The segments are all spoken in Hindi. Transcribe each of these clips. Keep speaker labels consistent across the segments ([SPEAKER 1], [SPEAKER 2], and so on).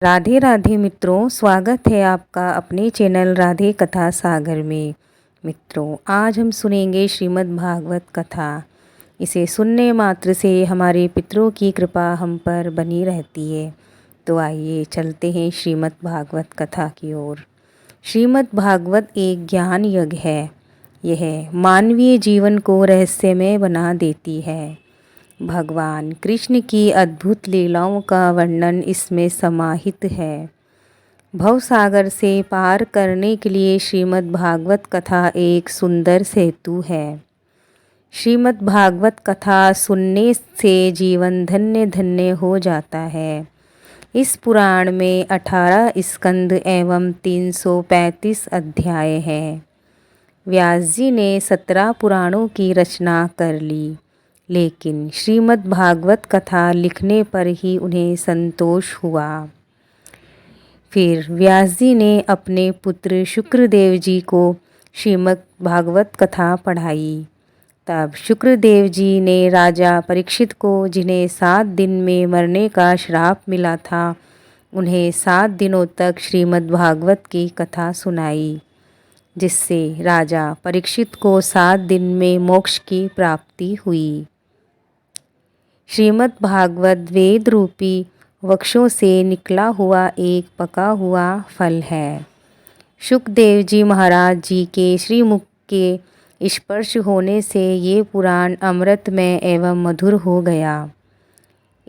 [SPEAKER 1] राधे राधे मित्रों, स्वागत है आपका अपने चैनल राधे कथा सागर में। मित्रों, आज हम सुनेंगे श्रीमद् भागवत कथा। इसे सुनने मात्र से हमारे पितरों की कृपा हम पर बनी रहती है। तो आइए चलते हैं श्रीमद् भागवत कथा की ओर। श्रीमद् भागवत एक ज्ञान यज्ञ है। यह मानवीय जीवन को रहस्यमय बना देती है। भगवान कृष्ण की अद्भुत लीलाओं का वर्णन इसमें समाहित है। भवसागर से पार करने के लिए श्रीमद् भागवत कथा एक सुंदर सेतु है। श्रीमद् भागवत कथा सुनने से जीवन धन्य धन्य हो जाता है। इस पुराण में 18 स्कंद एवं 335 अध्याय हैं। व्यास जी ने 17 पुराणों की रचना कर ली, लेकिन श्रीमद् भागवत कथा लिखने पर ही उन्हें संतोष हुआ। फिर व्यास जी ने अपने पुत्र शुक्रदेव जी को श्रीमद् भागवत कथा पढ़ाई। तब शुक्रदेव जी ने राजा परीक्षित को, जिन्हें 7 दिन में मरने का श्राप मिला था, उन्हें 7 दिनों तक श्रीमद् भागवत की कथा सुनाई, जिससे राजा परीक्षित को 7 दिन में मोक्ष की प्राप्ति हुई। श्रीमद् भागवत वेद रूपी वृक्षों से निकला हुआ एक पका हुआ फल है। शुकदेव जी महाराज जी के श्रीमुख के स्पर्श होने से ये पुराण अमृतमय एवं मधुर हो गया।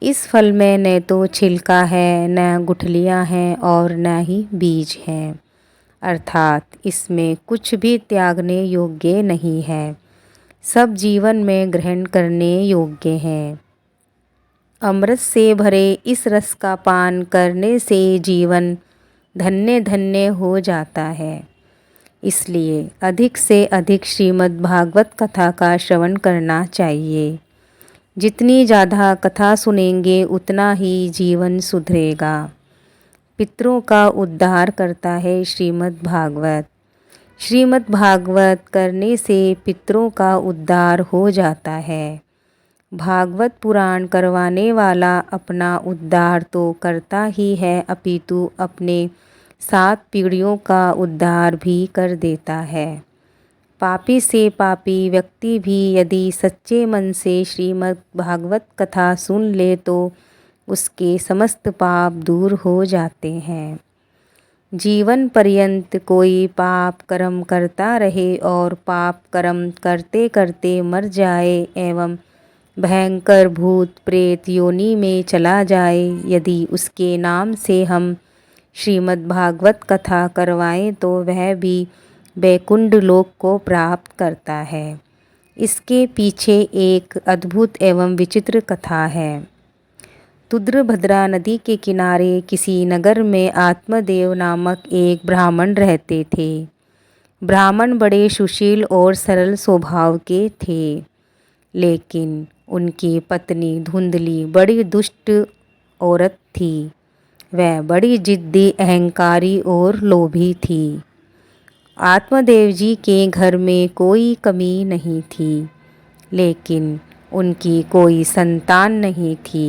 [SPEAKER 1] इस फल में न तो छिलका है, न गुठलियाँ हैं और न ही बीज हैं, अर्थात इसमें कुछ भी त्यागने योग्य नहीं है। सब जीवन में ग्रहण करने योग्य हैं। अमृत से भरे इस रस का पान करने से जीवन धन्य धन्य हो जाता है। इसलिए अधिक से अधिक श्रीमद् भागवत कथा का श्रवण करना चाहिए। जितनी ज़्यादा कथा सुनेंगे उतना ही जीवन सुधरेगा। पितरों का उद्धार करता है श्रीमद् भागवत। श्रीमद् भागवत करने से पितरों का उद्धार हो जाता है। भागवत पुराण करवाने वाला अपना उद्धार तो करता ही है, अपितु अपने 7 पीढ़ियों का उद्धार भी कर देता है। पापी से पापी व्यक्ति भी यदि सच्चे मन से श्रीमद् भागवत कथा सुन ले तो उसके समस्त पाप दूर हो जाते हैं। जीवन पर्यंत कोई पाप कर्म करता रहे और पाप कर्म करते करते मर जाए एवं भयंकर भूत प्रेत योनि में चला जाए, यदि उसके नाम से हम श्रीमद् भागवत कथा करवाएं तो वह भी बैकुंठ लोक को प्राप्त करता है। इसके पीछे एक अद्भुत एवं विचित्र कथा है। तुद्रभद्रा नदी के किनारे किसी नगर में आत्मदेव नामक एक ब्राह्मण रहते थे। ब्राह्मण बड़े सुशील और सरल स्वभाव के थे, लेकिन उनकी पत्नी धुंधली बड़ी दुष्ट औरत थी। वह बड़ी जिद्दी, अहंकारी और लोभी थी। आत्मदेव जी के घर में कोई कमी नहीं थी, लेकिन उनकी कोई संतान नहीं थी।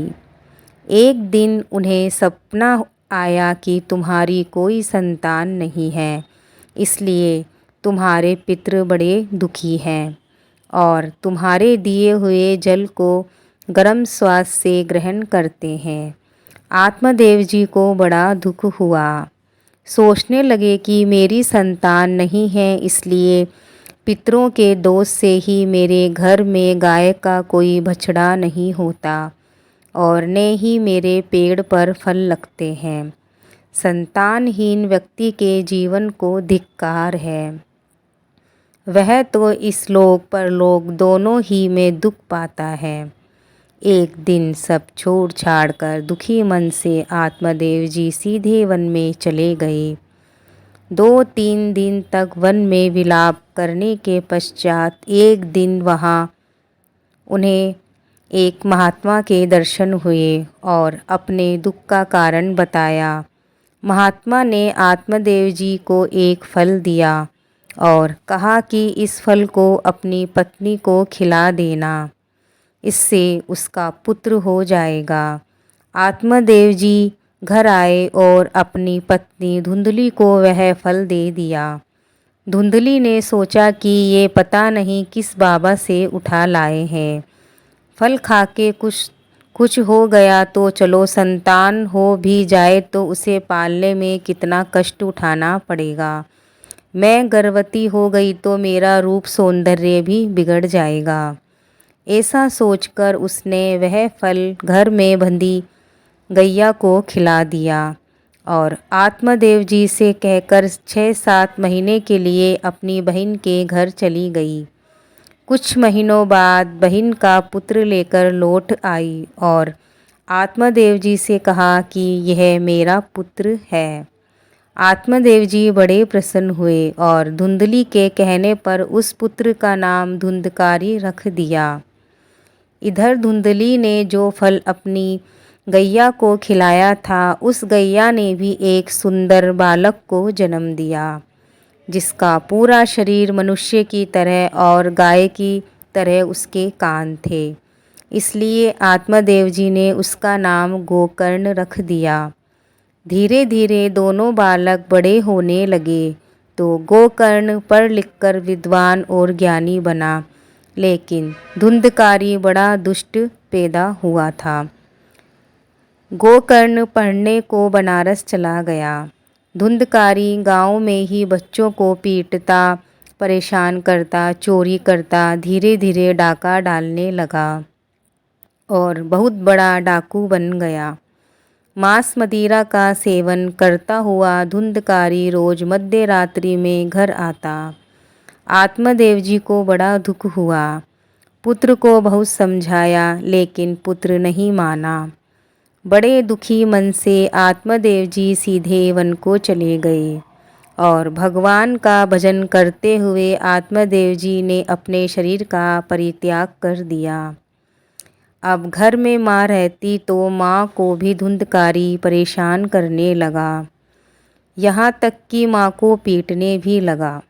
[SPEAKER 1] एक दिन उन्हें सपना आया कि तुम्हारी कोई संतान नहीं है, इसलिए तुम्हारे पितृ बड़े दुखी हैं और तुम्हारे दिए हुए जल को गर्म श्वास से ग्रहण करते हैं। आत्मदेव जी को बड़ा दुख हुआ। सोचने लगे कि मेरी संतान नहीं है, इसलिए पितरों के दोष से ही मेरे घर में गाय का कोई बछड़ा नहीं होता और न ही मेरे पेड़ पर फल लगते हैं। संतानहीन व्यक्ति के जीवन को धिक्कार है। वह तो इस लोक परलोक दोनों ही में दुख पाता है। एक दिन सब छोड़ छाड़ कर दुखी मन से आत्मदेव जी सीधे वन में चले गए। 2-3 दिन तक वन में विलाप करने के पश्चात एक दिन वहाँ उन्हें एक महात्मा के दर्शन हुए और अपने दुख का कारण बताया। महात्मा ने आत्मदेव जी को एक फल दिया और कहा कि इस फल को अपनी पत्नी को खिला देना, इससे उसका पुत्र हो जाएगा। आत्मदेव जी घर आए और अपनी पत्नी धुंधली को वह फल दे दिया। धुंधली ने सोचा कि ये पता नहीं किस बाबा से उठा लाए हैं। फल खाके कुछ हो गया तो चलो, संतान हो भी जाए तो उसे पालने में कितना कष्ट उठाना पड़ेगा। मैं गर्भवती हो गई तो मेरा रूप सौंदर्य भी बिगड़ जाएगा। ऐसा सोचकर उसने वह फल घर में बंधी गैया को खिला दिया और आत्मदेव जी से कहकर 6-7 महीने के लिए अपनी बहन के घर चली गई। कुछ महीनों बाद बहन का पुत्र लेकर लौट आई और आत्मदेव जी से कहा कि यह मेरा पुत्र है। आत्मदेव जी बड़े प्रसन्न हुए और धुंधली के कहने पर उस पुत्र का नाम धुंधकारी रख दिया। इधर धुंधली ने जो फल अपनी गैया को खिलाया था, उस गैया ने भी एक सुंदर बालक को जन्म दिया, जिसका पूरा शरीर मनुष्य की तरह और गाय की तरह उसके कान थे। इसलिए आत्मदेव जी ने उसका नाम गोकर्ण रख दिया। धीरे धीरे दोनों बालक बड़े होने लगे तो गोकर्ण पढ़ लिखकर विद्वान और ज्ञानी बना, लेकिन धुंधकारी बड़ा दुष्ट पैदा हुआ था। गोकर्ण पढ़ने को बनारस चला गया। धुंधकारी गांव में ही बच्चों को पीटता, परेशान करता, चोरी करता, धीरे धीरे डाका डालने लगा और बहुत बड़ा डाकू बन गया। मांस मदिरा का सेवन करता हुआ धुंधकारी रोज मध्य रात्रि में घर आता। आत्मदेव जी को बड़ा दुख हुआ। पुत्र को बहुत समझाया, लेकिन पुत्र नहीं माना। बड़े दुखी मन से आत्मदेव जी सीधे वन को चले गए और भगवान का भजन करते हुए आत्मदेव जी ने अपने शरीर का परित्याग कर दिया। अब घर में माँ रहती तो माँ को भी धुंधकारी परेशान करने लगा, यहाँ तक कि माँ को पीटने भी लगा।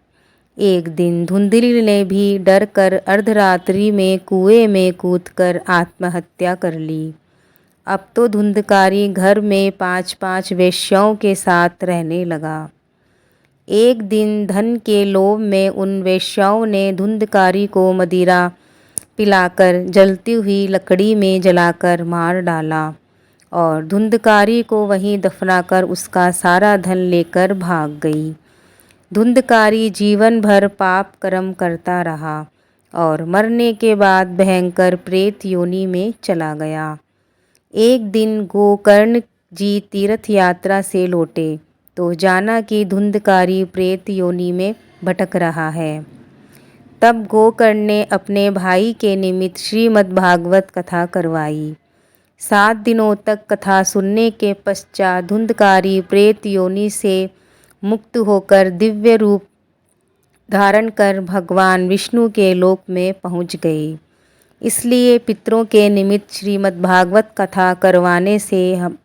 [SPEAKER 1] एक दिन धुंधली ने भी डर कर अर्धरात्रि में कुएं में कूदकर आत्महत्या कर ली। अब तो धुंधकारी घर में 5-5 वेश्याओं के साथ रहने लगा। एक दिन धन के लोभ में उन वेश्याओं ने धुंधकारी को मदिरा पिलाकर जलती हुई लकड़ी में जलाकर मार डाला और धुंधकारी को वहीं दफनाकर उसका सारा धन लेकर भाग गई। धुंधकारी जीवन भर पाप कर्म करता रहा और मरने के बाद भयंकर प्रेत योनि में चला गया। एक दिन गोकर्ण जी तीर्थ यात्रा से लौटे तो जाना कि धुंधकारी प्रेत योनि में भटक रहा है। तब गोकर्ण ने अपने भाई के निमित्त श्रीमद् भागवत कथा करवाई। 7 दिनों तक कथा सुनने के पश्चात धुंधकारी प्रेत योनि से मुक्त होकर दिव्य रूप धारण कर भगवान विष्णु के लोक में पहुँच गई। इसलिए पितरों के निमित्त श्रीमद् भागवत कथा करवाने से हम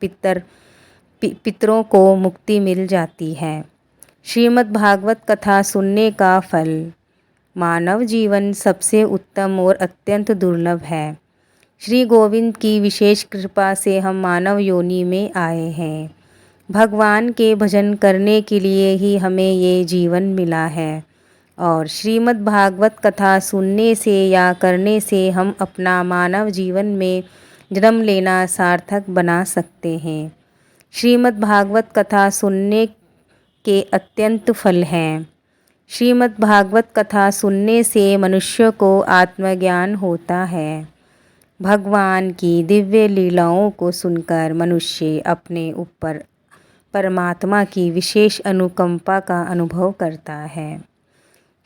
[SPEAKER 1] पितरों को मुक्ति मिल जाती है। श्रीमद् भागवत कथा सुनने का फल। मानव जीवन सबसे उत्तम और अत्यंत दुर्लभ है। श्री गोविंद की विशेष कृपा से हम मानव योनि में आए हैं। भगवान के भजन करने के लिए ही हमें ये जीवन मिला है और श्रीमद् भागवत कथा सुनने से या करने से हम अपना मानव जीवन में जन्म लेना सार्थक बना सकते हैं। श्रीमद् भागवत कथा सुनने के अत्यंत फल हैं। श्रीमद् भागवत कथा सुनने से मनुष्य को आत्मज्ञान होता है। भगवान की दिव्य लीलाओं को सुनकर मनुष्य अपने ऊपर परमात्मा की विशेष अनुकंपा का अनुभव करता है।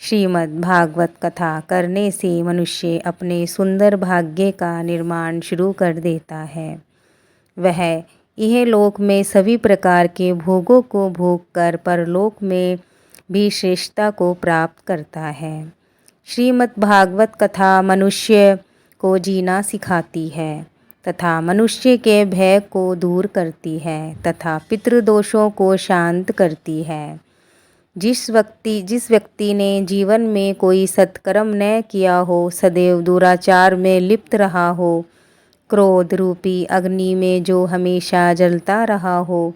[SPEAKER 1] श्रीमद् भागवत कथा करने से मनुष्य अपने सुंदर भाग्य का निर्माण शुरू कर देता है। वह यह लोक में सभी प्रकार के भोगों को भोग कर परलोक में भी श्रेष्ठता को प्राप्त करता है। श्रीमद् भागवत कथा मनुष्य को जीना सिखाती है तथा मनुष्य के भय को दूर करती है तथा पितृदोषों को शांत करती है। जिस व्यक्ति ने जीवन में कोई सत्कर्म न किया हो, सदैव दुराचार में लिप्त रहा हो, क्रोध रूपी अग्नि में जो हमेशा जलता रहा हो,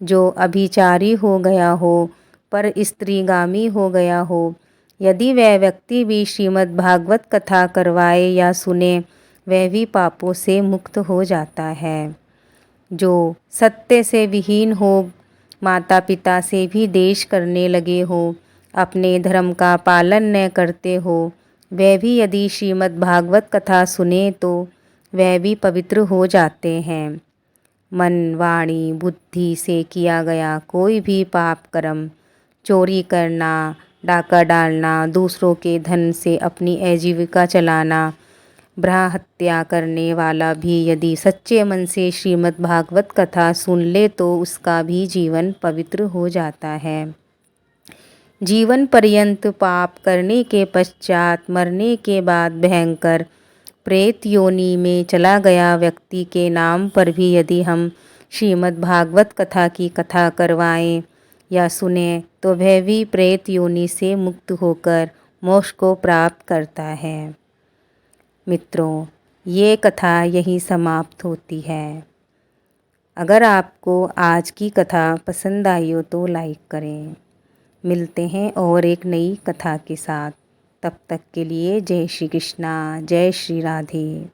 [SPEAKER 1] जो अभिचारी हो गया हो, पर स्त्रीगामी हो गया हो, यदि वह व्यक्ति भी श्रीमद् भागवत कथा करवाए या सुने, वह भी पापों से मुक्त हो जाता है। जो सत्य से विहीन हो, माता पिता से भी द्वेष करने लगे हो, अपने धर्म का पालन न करते हो, वह भी यदि श्रीमद् भागवत कथा सुने तो वह भी पवित्र हो जाते हैं। मन, वाणी, बुद्धि से किया गया कोई भी पाप कर्म, चोरी करना, डाका डालना, दूसरों के धन से अपनी आजीविका चलाना, भ्रा हत्या करने वाला भी यदि सच्चे मन से श्रीमद् भागवत कथा सुन ले तो उसका भी जीवन पवित्र हो जाता है। जीवन पर्यंत पाप करने के पश्चात मरने के बाद भयंकर प्रेत योनि में चला गया व्यक्ति के नाम पर भी यदि हम श्रीमद् भागवत कथा की कथा करवाएं या सुने तो वह भी प्रेत योनि से मुक्त होकर मोक्ष को प्राप्त करता है। मित्रों, ये कथा यहीं समाप्त होती है। अगर आपको आज की कथा पसंद आई हो तो लाइक करें। मिलते हैं और एक नई कथा के साथ। तब तक के लिए जय श्री कृष्णा, जय श्री राधे।